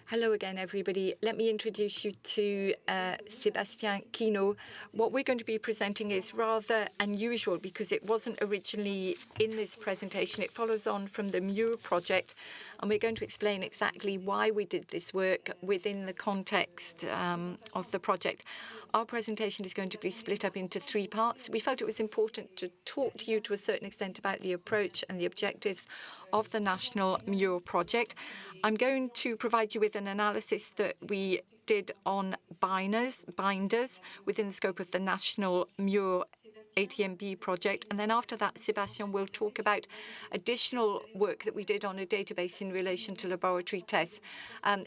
Hello again, everybody. Let me introduce you to Sébastien QUIGNIOT. What we're going to be presenting is rather unusual because it wasn't originally in this presentation. It follows on from the MURE project, and we're going to explain exactly why we did this work within the context of the project. Our presentation is going to be split up into three parts. We felt it was important to talk to you to a certain extent about the approach and the objectives of the National MURE project. I'm going to provide you with an analysis that we did on binders within the scope of the National MURE ATMB project. And then after that, Sébastien will talk about additional work that we did on a database in relation to laboratory tests.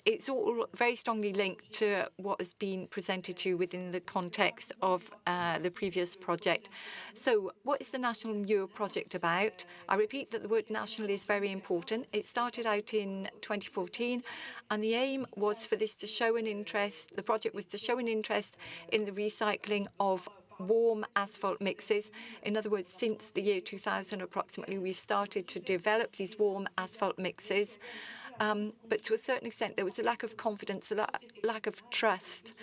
It's all very strongly linked to what has been presented to you within the context of the previous project. So what is the National MURE project about? I repeat that the word national is very important. It started out in 2014, and the aim was for this to show an interest. The project was to show an interest in the recycling of warm asphalt mixes. In other words, since the year 2000 approximately, we've started to develop these warm asphalt mixes. But to a certain extent, there was a lack of confidence, a lack of trust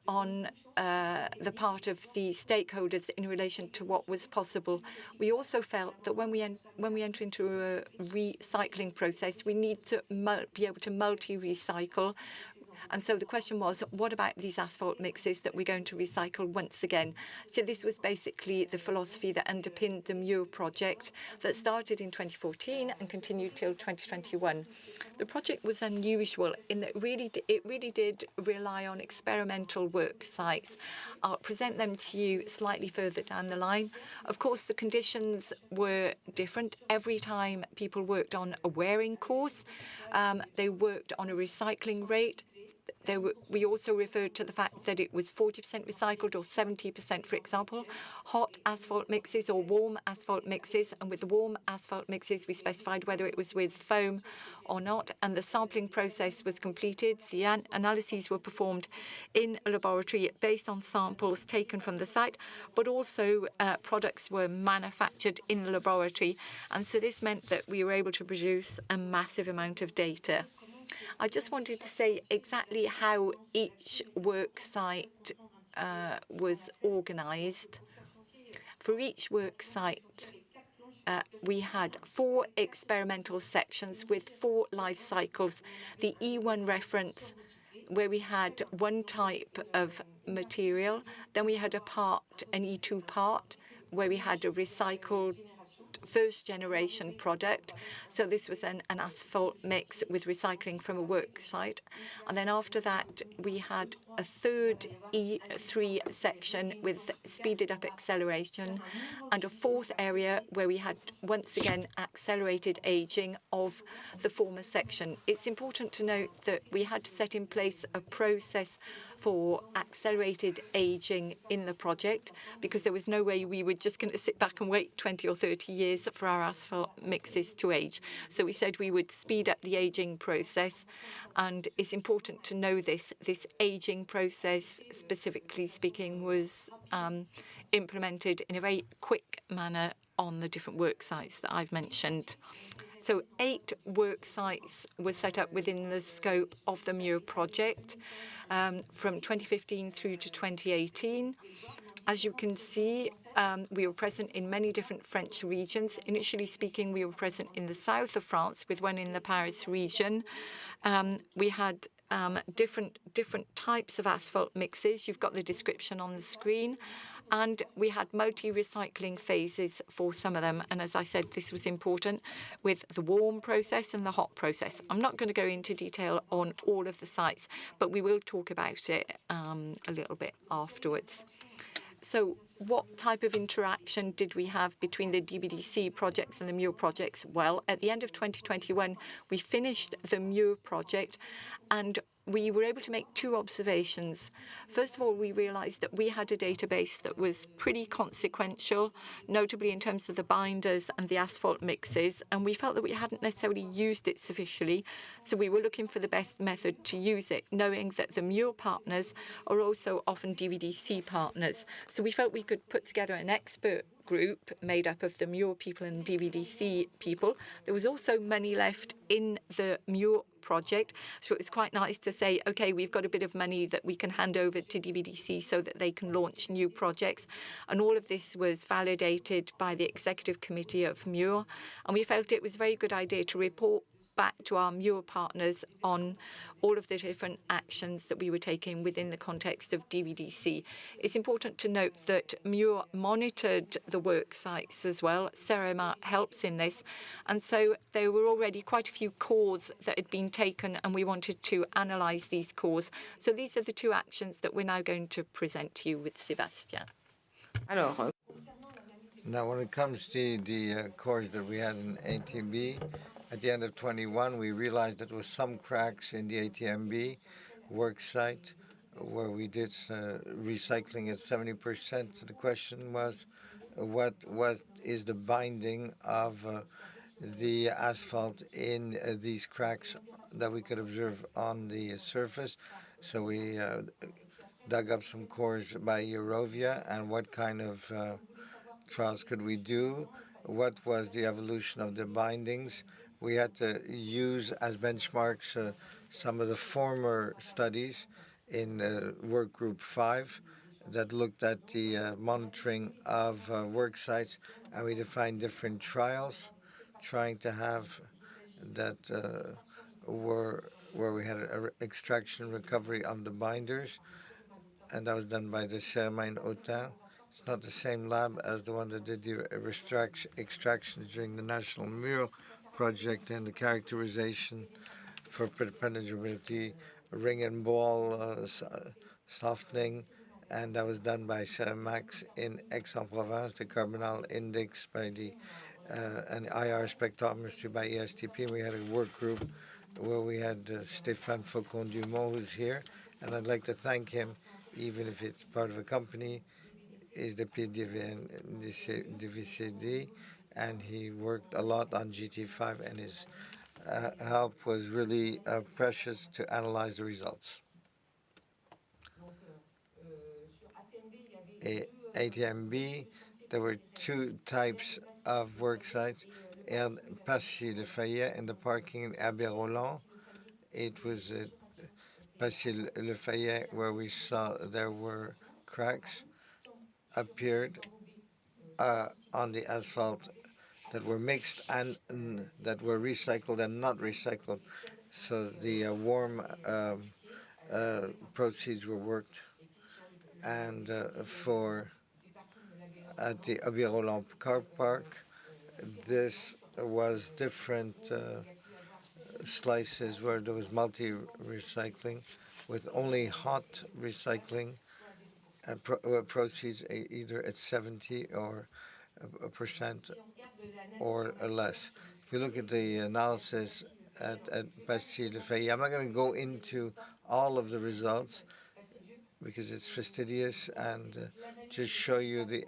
on the part of the stakeholders in relation to what was possible. We also felt that when we enter into a recycling process, we need to be able to multi-recycle. And so the question was, what about these asphalt mixes that we're going to recycle once again? So this was basically the philosophy that underpinned the MURE project that started in 2014 and continued till 2021. The project was unusual in that it really did rely on experimental work sites. I'll present them to you slightly further down the line. Of course, the conditions were different. Every time people worked on a wearing course, they worked on a recycling rate. We also referred to the fact that it was 40% recycled or 70%, for example, hot asphalt mixes or warm asphalt mixes. And with the warm asphalt mixes, we specified whether it was with foam or not. And the sampling process was completed. The analyses were performed in a laboratory based on samples taken from the site, but also products were manufactured in the laboratory. And so this meant that we were able to produce a massive amount of data. I just wanted to say exactly how each work site was organized. For each work site, we had 4 experimental sections with 4 life cycles. The E1 reference, where we had 1 type of material. Then we had an E2 part, where we had a recycled first-generation product. So this was an asphalt mix with recycling from a work site. And then after that, we had a third E3 section with speeded up acceleration and a 4th area where we had, once again, accelerated aging of the former section. It's important to note that we had to set in place a process for accelerated aging in the project because there was no way we were just going to sit back and wait 20 or 30 years for our asphalt mixes to age. So we said we would speed up the aging process, and it's important to know this aging process, specifically speaking, was implemented in a very quick manner on the different work sites that I've mentioned. So 8 work sites were set up within the scope of the MURE project from 2015 through to 2018. As you can see, we were present in many different French regions. Initially speaking, we were present in the south of France with one in the Paris region. We had different types of asphalt mixes. You've got the description on the screen. And we had multi-recycling phases for some of them. And as I said, this was important with the warm process and the hot process. I'm not going to go into detail on all of the sites, but we will talk about it a little bit afterwards. So what type of interaction did we have between the DVDC projects and the MURE projects? Well, at the end of 2021, we finished the MURE project and we were able to make 2 observations. First of all, we realized that we had a database that was pretty consequential, notably in terms of the binders and the asphalt mixes, and we felt that we hadn't necessarily used it sufficiently. So we were looking for the best method to use it, knowing that the MURE partners are also often DVDC partners. So we felt we could put together an expert group made up of the MURE people and DVDC people. There was also money left in the MURE project, so it was quite nice to say, okay, we've got a bit of money that we can hand over to DVDC so that they can launch new projects. And all of this was validated by the executive committee of MURE, and we felt it was a very good idea to report back to our MURE partners on all of the different actions that we were taking within the context of DVDC. It's important to note that MURE monitored the work sites as well. CEREMA helps in this. And so there were already quite a few calls that had been taken, and we wanted to analyse these calls. So these are the two actions that we're now going to present to you with Sébastien. Now, when it comes to the cores that we had in ATMB, at the end of 21, we realized that there was some cracks in the ATMB work site where we did recycling at 70%. The question was, what is the binding of the asphalt in these cracks that we could observe on the surface? So we dug up some cores by Eurovia, and what kind of trials could we do? What was the evolution of the bindings? We had to use as benchmarks some of the former studies in work group 5 that looked at the monitoring of work sites, and we defined different trials, trying to have that where we had extraction recovery on the binders, and that was done by the CEREMA in Autun. It's not the same lab as the one that did the extractions during the National MURE Project and the characterization for penetrability, ring and ball softening, and that was done by CEREMAX in Aix-en-Provence, the carbonyl index by the an IR spectrometry by ESTP. We had a work group where we had Stéphane Faucon-Dumont, who's here, and I'd like to thank him, even if it's part of a company, is the PN DVDC, and he worked a lot on GT5, and his help was really precious to analyze the results. ATMB, there were two types of work sites. And Passy-le-Fayet in the parking in Abbé-Roland. It was Passy-le-Fayet where we saw there were cracks appeared on the asphalt that were mixed and that were recycled and not recycled. So the warm proceeds were worked, and for at the Abbé-Roland car park, this was different slices where there was multi-recycling with only hot recycling proceeds either at 70 or % or less. If you look at the analysis at Passy-le-Fayet, I'm not going to go into all of the results because it's fastidious, and just show you the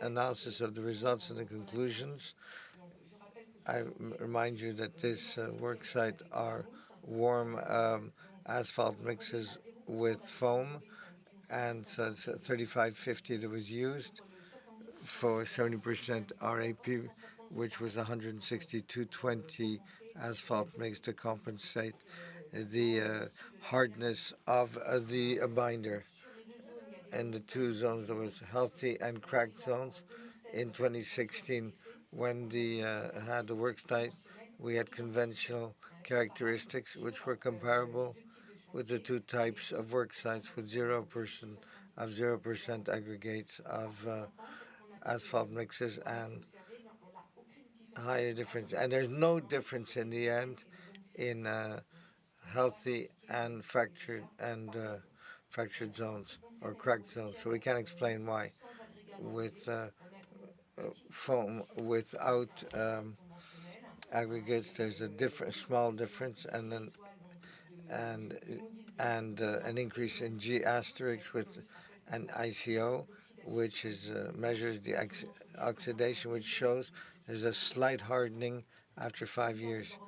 analysis of the results and the conclusions. I remind you that this work site are warm asphalt mixes with foam, and so it's 3550 that was used for 70% RAP, which was 162.20 asphalt mix to compensate the hardness of the binder. And the two zones, there was healthy and cracked zones. In 2016, when the had the work site, we had conventional characteristics which were comparable with the two types of work sites with 0% aggregates of asphalt mixes and higher difference. And there's no difference in the end in healthy and fractured zones or cracked zones. So we can't explain why. With foam without aggregates, there's a small difference, and then an increase in G asterisk with an ICO, which is measures the oxidation, which shows there's a slight hardening after 5 years.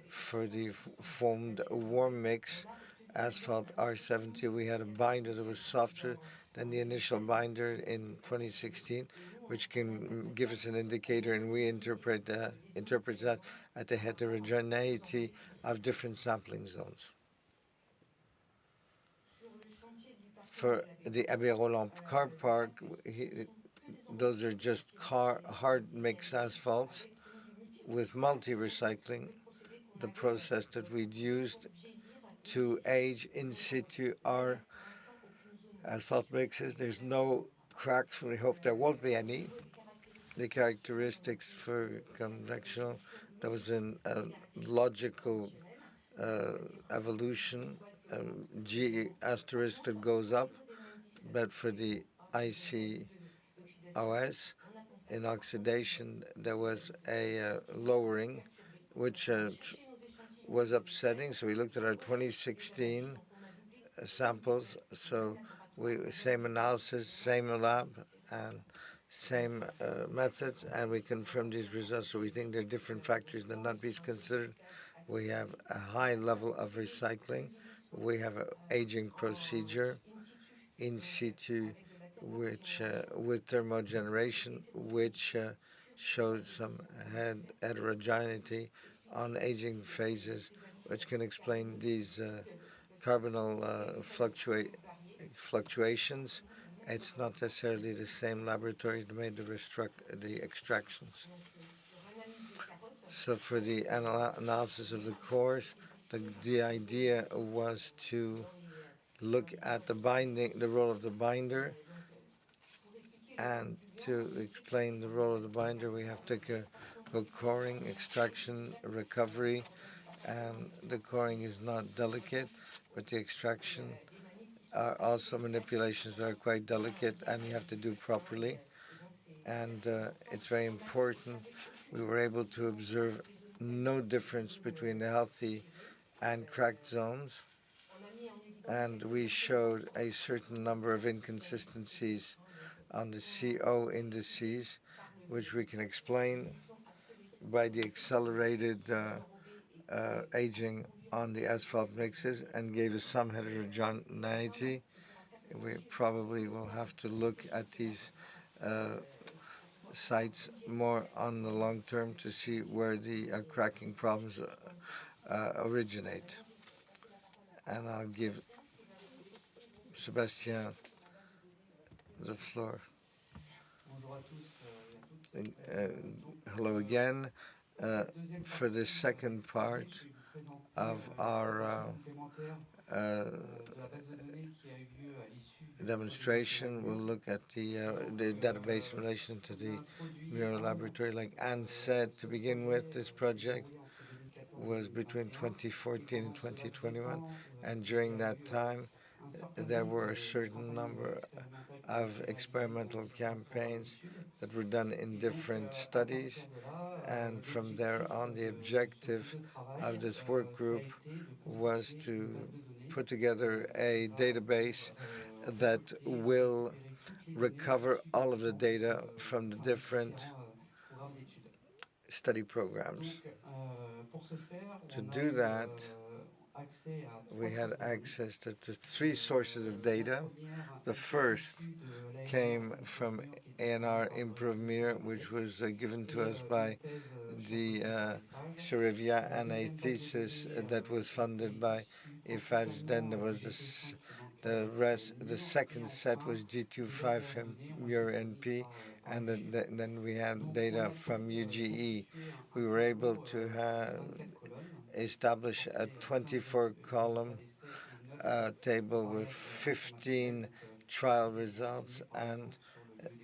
For the foamed warm mix asphalt R70, we had a binder that was softer than the initial binder in 2016, which can give us an indicator, and we interpret that at the heterogeneity of different sampling zones. For the Abbé Roland car park, those are just hard mix asphalts with multi-recycling, the process that we'd used to age in situ our asphalt mixes. There's no cracks. We hope there won't be any. The characteristics for convectional, there was a logical evolution, G asterisk that goes up, but for the ICOS, in oxidation, there was a lowering, which was upsetting. So we looked at our 2016 samples. So same analysis, same lab, and same methods, and we confirmed these results. So we think there are different factors that not be considered. We have a high level of recycling. We have an aging procedure in situ, which with thermogeneration, which showed some heterogeneity on aging phases, which can explain these carbonyl fluctuations. It's not necessarily the same laboratory that made the extractions. So for the analysis of the cores, the idea was to look at the role of the binder, and to explain the role of the binder, we have to go coring, extraction, recovery, and the coring is not delicate, but the extraction are also manipulations that are quite delicate, and you have to do properly. And it's very important. We were able to observe no difference between the healthy and cracked zones, and we showed a certain number of inconsistencies on the CO indices, which we can explain by the accelerated aging on the asphalt mixes, and gave us some heterogeneity. We probably will have to look at these sites more on the long term to see where the cracking problems originate. And I'll give Sébastien the floor. Hello again. For the second part of our demonstration, we'll look at the database in relation to the MURE laboratory. Like Anne said, to begin with, this project was between 2014 and 2021, and during that time, there were a certain number of experimental campaigns that were done in different studies, and from there on, the objective of this work group was to put together a database that will recover all of the data from the different study programs. To do that, we had access to three sources of data. The first came from ANR Improve MURE, which was given to us by the Cerevia, and a thesis that was funded by IFADS. Then there was the second set was G25 MURE NP, and then we had data from UGE. We were able to establish a 24-column table with 15 trial results and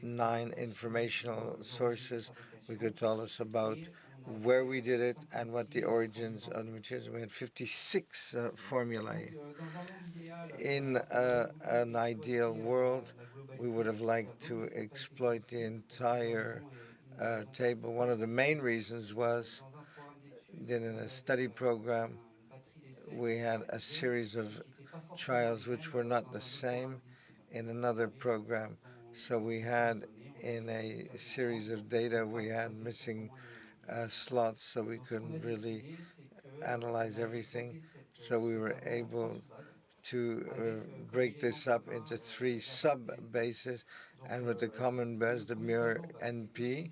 9 informational sources. We could tell us about where we did it and what the origins of the materials. We had 56 formulae. In an ideal world, we would have liked to exploit the entire table. One of the main reasons was that in a study program, we had a series of trials which were not the same in another program. So we had, in a series of data, we had missing slots, so we couldn't really analyze everything. So we were able to break this up into 3 sub-bases, and with the common base, the MURE NP.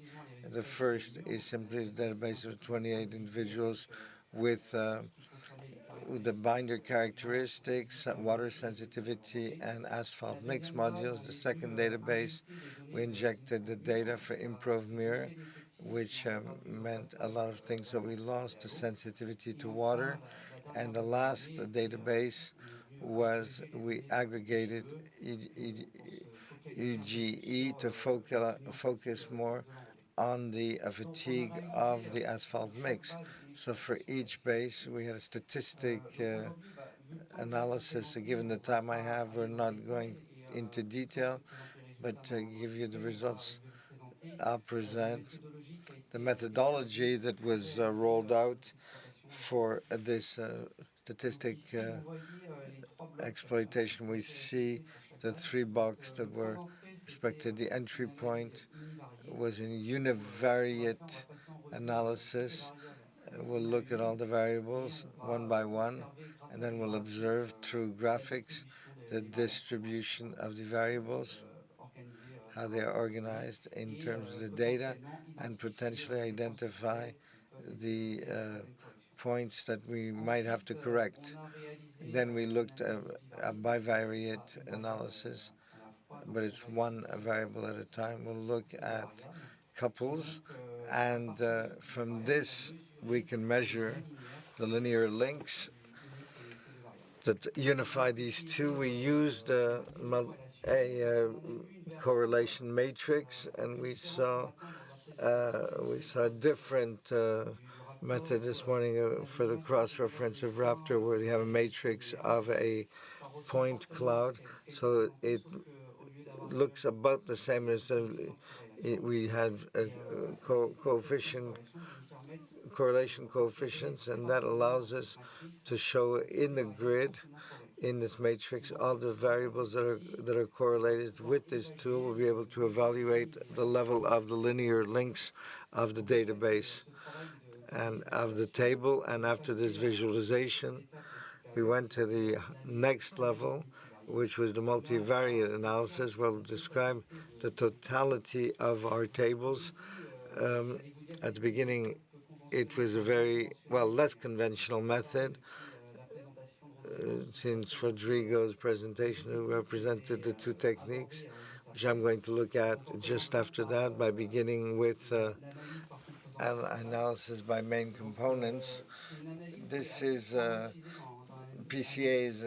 The first is simply the database of 28 individuals with the binder characteristics, water sensitivity, and asphalt mix modules. The second database, we injected the data for improv MURE, which meant a lot of things. So we lost the sensitivity to water. And the last database was we aggregated EGE to focus more on the fatigue of the asphalt mix. So for each base, we had a statistic analysis. Given the time I have, we're not going into detail, but to give you the results, I'll present the methodology that was rolled out for this statistic exploitation. We see the 3 boxes that were respected. The entry point was in univariate analysis. We'll look at all the variables one by one, and then we'll observe through graphics the distribution of the variables, how they are organized in terms of the data, and potentially identify the points that we might have to correct. Then we looked at a bivariate analysis, but it's one variable at a time. We'll look at couples, and from this we can measure the linear links that unify these two. We used a correlation matrix, and we saw a different method this morning for the cross-reference of Raptor, where we have a matrix of a point cloud, so it looks about the same as we had correlation coefficients, and that allows us to show in the grid, in this matrix, all the variables that are correlated. With this tool, we'll be able to evaluate the level of the linear links of the database and of the table. And after this visualization, we went to the next level, which was the multivariate analysis, where we'll describe the totality of our tables. At the beginning, it was a very, less conventional method. Since Rodrigo's presentation, who represented the 2 techniques, which I'm going to look at just after that, by beginning with analysis by main components. This is PCA is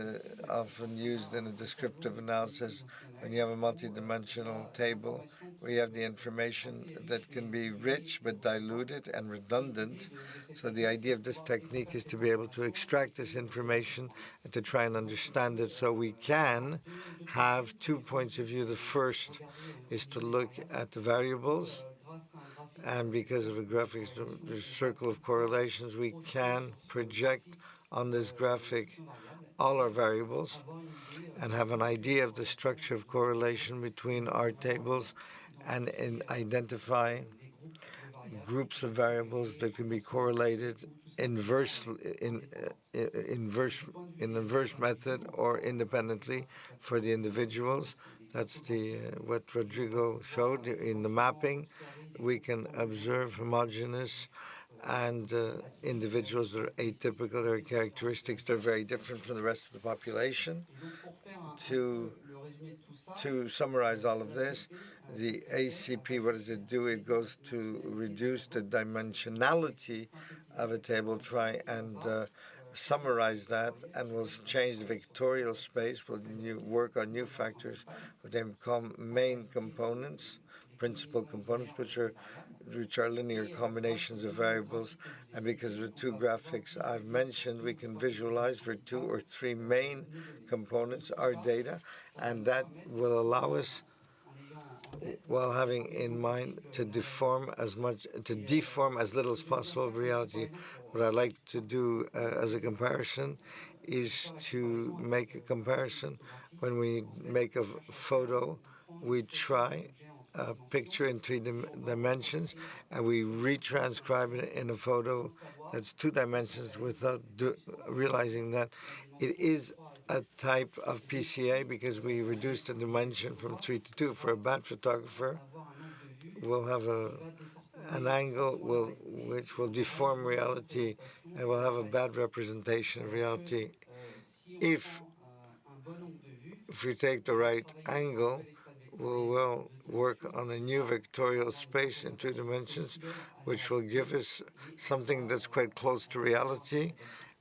often used in a descriptive analysis when you have a multidimensional table where you have the information that can be rich but diluted and redundant. So the idea of this technique is to be able to extract this information and to try and understand it, so we can have 2 points of view. The first is to look at the variables, and because of the graphics, the circle of correlations, we can project on this graphic all our variables and have an idea of the structure of correlation between our tables, and identify groups of variables that can be correlated inverse method or independently for the individuals. That's what Rodrigo showed in the mapping. We can observe homogeneous and individuals that are atypical. Their characteristics, they're very different from the rest of the population. To summarize all of this, the ACP, what does it do? It goes to reduce the dimensionality of a table, try and summarize that, and we'll change the vectorial space. We'll work on new factors, what they call main components, principal components, which are linear combinations of variables. And because of the 2 graphics I've mentioned, we can visualize for 2 or 3 main components our data, and that will allow us, while having in mind to deform as little as possible reality. What I like to do as a comparison is to make a comparison. When we make a photo, we try a picture in 3 dimensions, and we retranscribe it in a photo that's 2 dimensions without realizing that it is a type of PCA because we reduced the dimension from 3 to 2. For a bad photographer, we'll have an angle which will deform reality and will have a bad representation of reality. If we take the right angle, we will work on a new vectorial space in 2 dimensions, which will give us something that's quite close to reality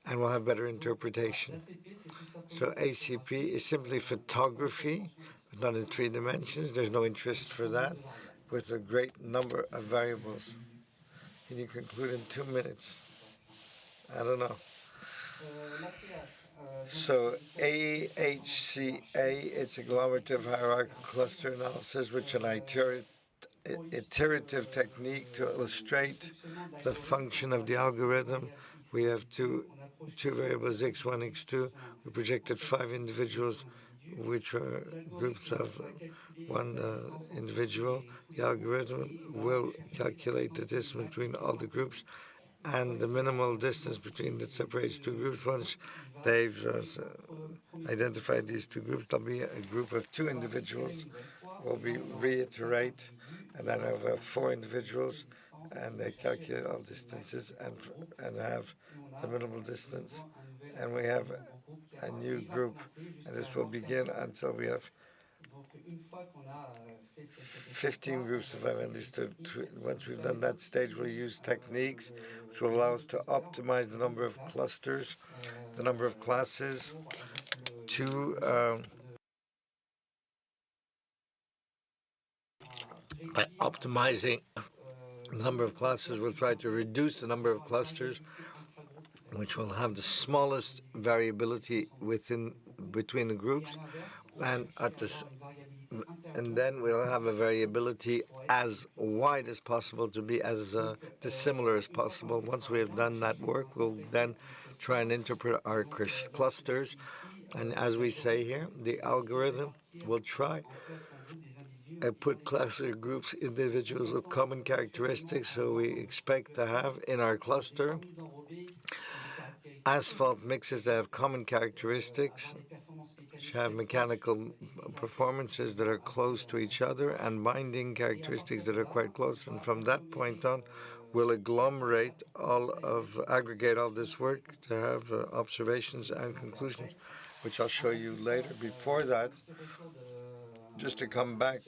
and will have better interpretation. So ACP is simply photography, but not in 3 dimensions. There's no interest for that, with a great number of variables. Can you conclude in 2 minutes? I don't know. So AHCA, it's a agglomerative hierarchical cluster analysis, which is an iterative technique to illustrate the function of the algorithm. We have two variables, x1, x2. We projected 5 individuals, which are groups of 1 individual. The algorithm will calculate the distance between all the groups and the minimal distance between that separates 2 groups. Once they've identified these 2 groups, there'll be a group of 2 individuals. Will be reiterate, and then have 4 individuals, and they calculate all distances and have the minimal distance. And we have a new group, and this will begin until we have 15 groups, if I've understood. Once we've done that stage, we'll use techniques which will allow us to optimize the number of clusters, the number of classes, to by optimizing the number of classes, we'll try to reduce the number of clusters, which will have the smallest variability between the groups, and then we'll have a variability as wide as possible to be as dissimilar as possible. Once we have done that work, we'll then try and interpret our clusters. And as we say here, the algorithm will try and put cluster groups, individuals with common characteristics. So we expect to have in our cluster asphalt mixes that have common characteristics, which have mechanical performances that are close to each other and binding characteristics that are quite close. And from that point on, we'll agglomerate aggregate all this work to have observations and conclusions, which I'll show you later. Before that, just to come back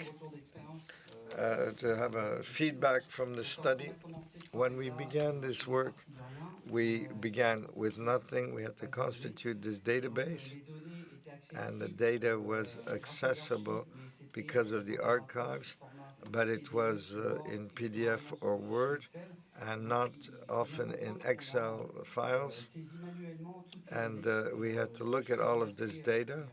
to have a feedback from the study. When we began this work, we began with nothing. We had to constitute this database, and the data was accessible because of the archives, but it was in PDF or Word and not often in Excel files. And we had to look at all of this data.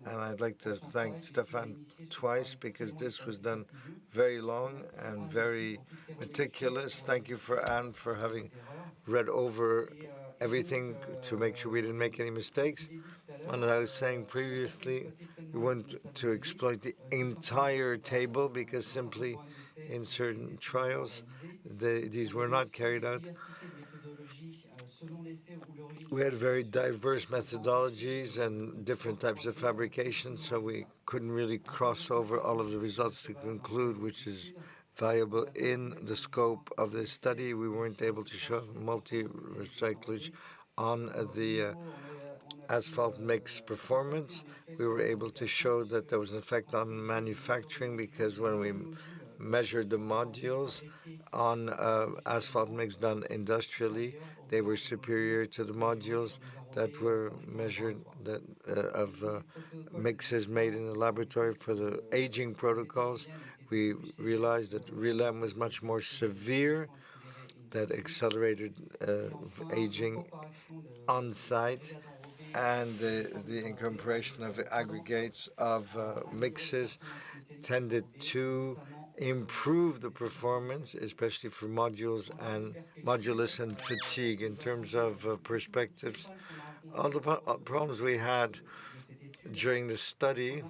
And I'd like to thank Stéphane twice because this was done very long and very meticulous. Thank you for Anne for having read over everything to make sure we didn't make any mistakes. And as I was saying previously, we want to exploit the entire table because simply in certain trials, these were not carried out. We had very diverse methodologies and different types of fabrication, so we couldn't really cross over all of the results to conclude which is valuable in the scope of this study. We weren't able to show multi-recyclage on the asphalt mix performance. We were able to show that there was an effect on manufacturing because when we measured the modules on asphalt mix done industrially, they were superior to the modules that were measured of mixes made in the laboratory for the aging protocols. We realized that RELAM was much more severe, that accelerated aging on site, and the incorporation of aggregates of mixes tended to improve the performance, especially for modules and modulus and fatigue. In terms of perspectives, all the problems we had during the study,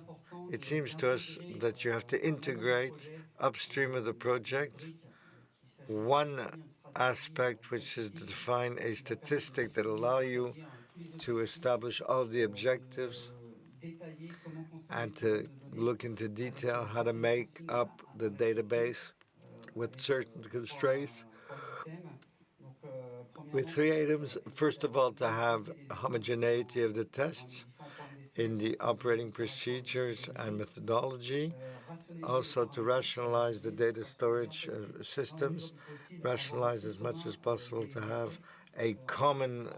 it seems to us that you have to integrate upstream of the project one aspect, which is to define a statistic that allow you to establish all of the objectives and to look into detail how to make up the database with certain constraints. With 3 items, first of all, to have homogeneity of the tests in the operating procedures and methodology, also to rationalize the data storage systems, rationalize as much as possible to have a common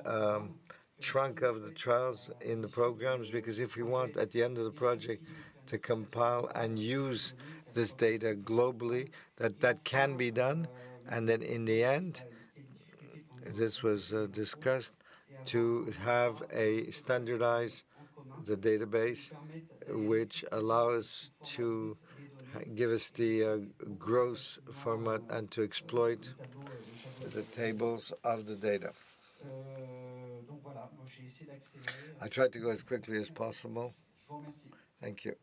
trunk of the trials in the programs, because if we want at the end of the project to compile and use this data globally, that can be done, and then in the end, this was discussed to have a standardized the database, which allows to give us the gross format and to exploit the tables of the data. I tried to go as quickly as possible. Thank you.